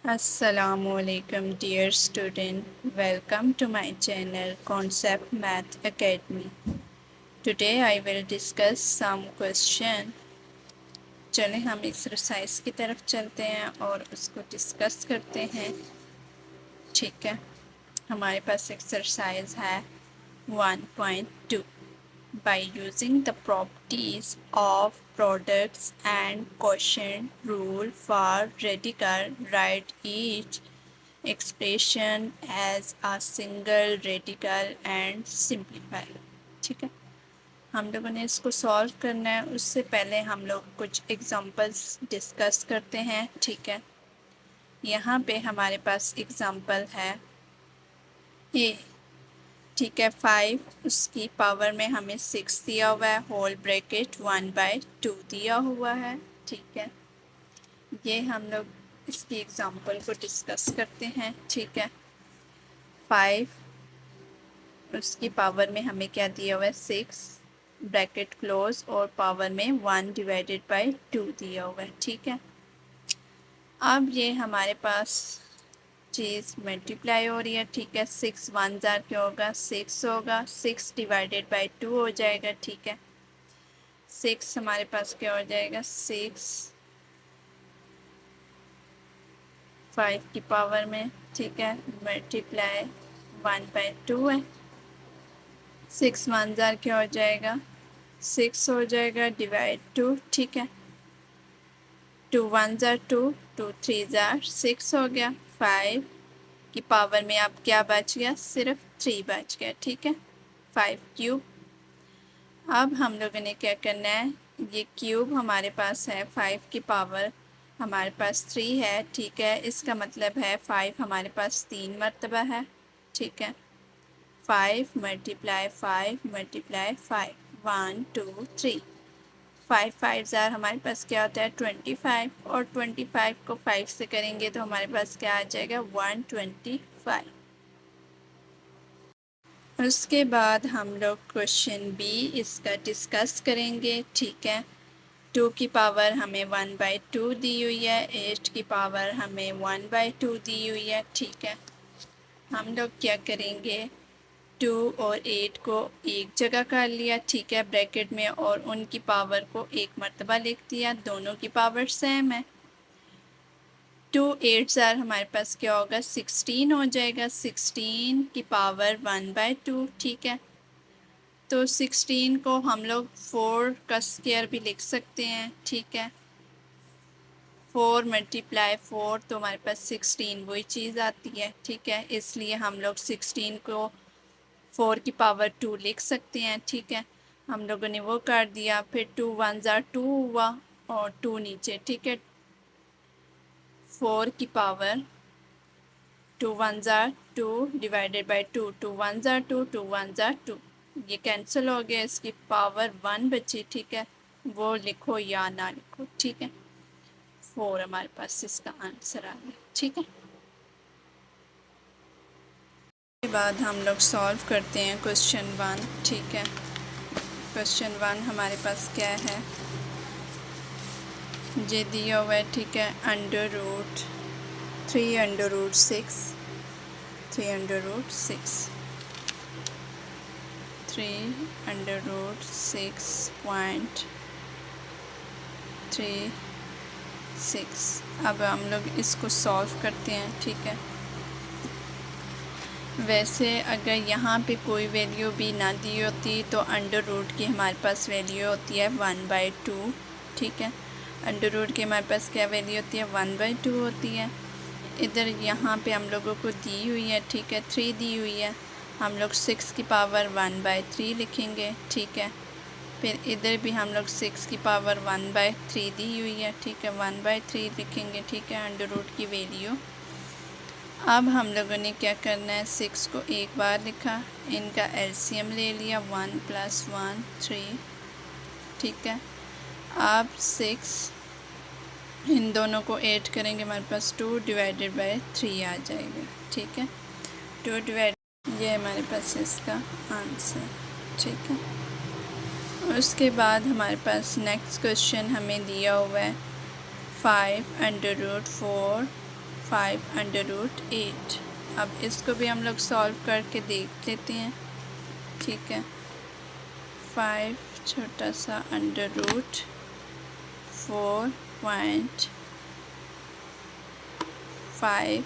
Assalamualaikum dear student, welcome to my channel Concept Math Academy. Today I will discuss some question. चलें हम exercise की तरफ चलते हैं और उसको डिस्कस करते हैं। ठीक है, हमारे पास एक्सरसाइज है 1.2. By using the properties of products and quotient rule for radical, write each expression as a single radical and simplify. ठीक है, हम लोगों ने इसको सॉल्व करना है। उससे पहले हम लोग कुछ एग्जांपल्स डिस्कस करते हैं। ठीक है, यहाँ पे हमारे पास एग्जांपल है ए। ठीक है, 5 उसकी पावर में हमें 6 दिया हुआ है, होल ब्रैकेट 1/2 दिया हुआ है। ठीक है, ये हम लोग इसकी एग्जांपल को डिस्कस करते हैं। ठीक है, 5 उसकी पावर में हमें क्या दिया हुआ है 6 ब्रैकेट क्लोज और पावर में 1/2 दिया हुआ है। ठीक है, अब ये हमारे पास चीज़ मल्टीप्लाई हो रही है। ठीक है, 6 1 जार क्या होगा 6 होगा, 6/2 हो जाएगा। ठीक है, 6 हमारे पास क्या हो जाएगा 6 5 की पावर में। ठीक है, मल्टीप्लाई 1/2 है। 6 1 जार क्या हो जाएगा 6 हो जाएगा, डिवाइड 2। ठीक है, 2 1 जार 2, 2 3 जार 6 हो गया। 5 की पावर में अब क्या बच गया सिर्फ 3 बच गया। ठीक है, 5 क्यूब। अब हम लोगों ने क्या करना है, ये क्यूब हमारे पास है 5 की पावर हमारे पास 3 है। ठीक है, इसका मतलब है 5 हमारे पास 3 मरतबा है। ठीक है, 5 मल्टीप्लाई 5 मल्टीप्लाई 5 1 2 3, 5 5 ज़ार हमारे पास क्या होता है 25, और 25 को 5 से करेंगे तो हमारे पास क्या आ जाएगा 125। उसके बाद हम लोग क्वेश्चन बी इसका डिस्कस करेंगे। ठीक है, 2 की पावर हमें 1/2 दी हुई है, 8 की पावर हमें 1/2 दी हुई है। ठीक है, हम लोग क्या करेंगे 2 और 8 को एक जगह कर लिया। ठीक है, ब्रैकेट में, और उनकी पावर को एक मरतबा लिख दिया, दोनों की पावर सेम है। 2 8 ज़ार हमारे पास क्या होगा 16 हो जाएगा, 16 की पावर 1/2। ठीक है, तो 16 को हम लोग 4 का स्क्वायर भी लिख सकते हैं। ठीक है, 4 मल्टीप्लाई 4 तो हमारे पास 16 वही चीज़ आती है। ठीक है, इसलिए हम लोग 16 को 4 की पावर 2 लिख सकते हैं। ठीक है, हम लोगों ने वो कर दिया। फिर 2 1 ज़ार 2 हुआ और 2 नीचे। ठीक है, 4 की पावर 2 1 ज़ार 2 डिवाइडेड बाई 2, 2 1 ज़ार 2, 2 1 ज़ार 2, ये कैंसिल हो गया, इसकी पावर 1 बची। ठीक है, वो लिखो या ना लिखो। ठीक है, 4 हमारे पास इसका आंसर आ गया। ठीक है, उसके बाद हम लोग सॉल्व करते हैं क्वेश्चन 1। ठीक है, क्वेश्चन 1 हमारे पास क्या है, ये दिया हुआ है। ठीक है, √3 √6 3 √6 3 √6.36। अब हम लोग इसको सॉल्व करते हैं। ठीक है, वैसे अगर यहाँ पे कोई वैल्यू भी ना दी होती तो √, की हमारे पास वैल्यू होती है 1/2। ठीक है, √, की हमारे पास क्या वैल्यू होती है 1/2 होती है। इधर यहाँ पे हम लोगों को दी हुई है। ठीक है, 3 दी हुई है, हम लोग 6 की पावर 1/3 लिखेंगे। ठीक है, फिर इधर भी हम लोग 6 की पावर 1/3 दी हुई है। ठीक है, 1/3 लिखेंगे। ठीक है, √, की वैल्यू। अब हम लोगों ने क्या करना है, 6 को एक बार लिखा, इनका एलसीएम ले लिया, 1 + 1 3। ठीक है, अब 6 इन दोनों को ऐड करेंगे, हमारे पास 2 डिवाइडेड बाय 3 आ जाएगा। ठीक है, 2 डिवाइड, ये हमारे पास इसका आंसर। ठीक है, उसके बाद हमारे पास नेक्स्ट क्वेश्चन हमें दिया हुआ है 5 √4 5√8। अब इसको भी हम लोग सॉल्व करके देख लेते हैं, ठीक है। 5 छोटा सा √4.58,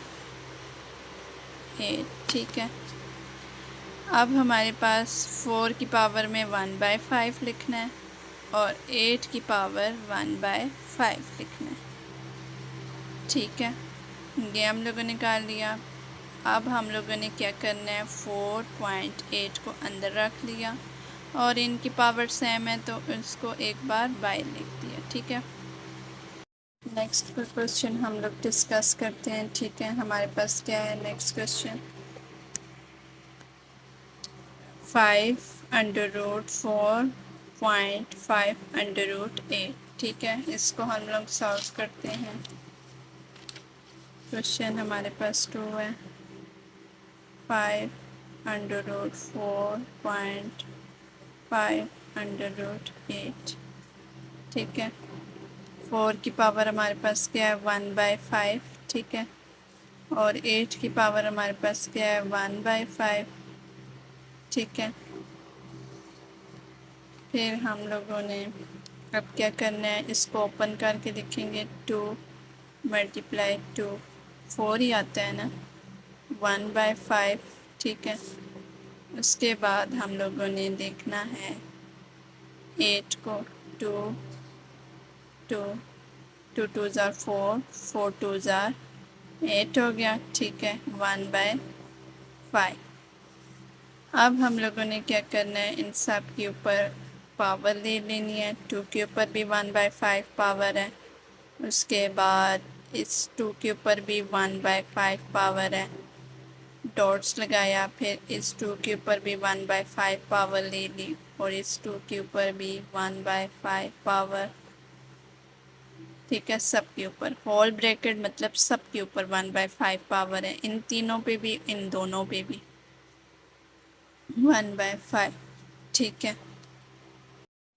ठीक है। अब हमारे पास 4 की पावर में 1/5 लिखना है और 8 की पावर 1/5 लिखना है, ठीक है। ये हम लोगों ने निकाल लिया। अब हम लोगों ने क्या करना है, 4.8 को अंदर रख लिया और इनकी पावर सेम है तो इसको एक बार बाहर लिख दिया, ठीक है। नेक्स्ट क्वेश्चन हम लोग डिस्कस करते हैं, ठीक है। हमारे पास क्या है नेक्स्ट क्वेश्चन, 5√4.5√8, ठीक है। इसको हम लोग सॉल्व करते हैं। क्वेश्चन हमारे पास 2 है, 5√4.5√8, ठीक है। 4 की पावर हमारे पास क्या है, 1/5, ठीक है। और 8 की पावर हमारे पास क्या है, 1/5, ठीक है। फिर हम लोगों ने अब क्या करना है, इसको ओपन करके लिखेंगे, 2 × 2 4 ही आता है ना, 1/5, ठीक है। उसके बाद हम लोगों ने देखना है 8 को, 2 2 2 2 ज़ार 4, 4 2 ज़ार 8 हो गया, ठीक है, 1/5। अब हम लोगों ने क्या करना है, इन सब के ऊपर पावर ले लेनी है। 2 के ऊपर भी 1/5 पावर है, उसके बाद इस 2 के ऊपर भी 1/5 पावर है, डॉट्स लगाया। फिर इस 2 के ऊपर भी 1/5 पावर ले ली और इस 2 के ऊपर भी 1/5 पावर, ठीक है। सब के ऊपर होल ब्रैकेट मतलब सब के ऊपर 1/5 पावर है, इन तीनों पे भी, इन दोनों पे भी 1/5, ठीक है।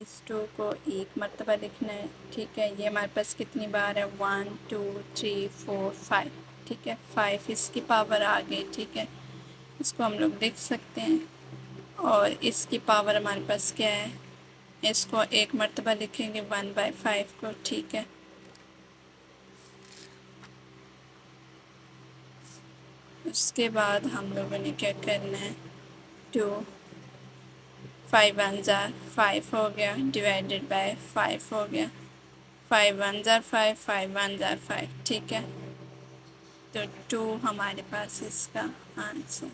इस 2 को एक मरतबा लिखना है, ठीक है। ये हमारे पास कितनी बार है, 1 2 3 4 5, ठीक है। 5 इसकी पावर आ गई, ठीक है। इसको हम लोग लिख सकते हैं और इसकी पावर हमारे पास क्या है, इसको एक मरतबा लिखेंगे 1/5 को, ठीक है। उसके बाद हम लोगों ने क्या करना है, 2 5 1 ज़ार 5 हो गया, डिवाइडेड बाय 5 हो गया, 5 1 ज़ार 5, 5 1 ज़ार 5, ठीक है। तो 2 हमारे पास इसका आंसर,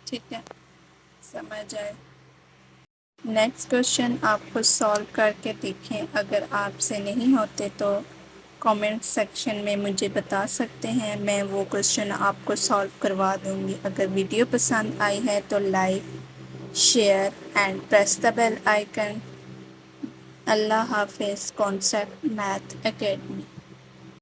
ठीक है। समझ आए। नेक्स्ट क्वेश्चन आपको सॉल्व करके देखें, अगर आपसे नहीं होते तो कमेंट सेक्शन में मुझे बता सकते हैं, मैं वो क्वेश्चन आपको सॉल्व करवा दूँगी। अगर वीडियो पसंद आई है तो like, share and press the bell icon. अल्लाह हाफिज़। Concept Math academy.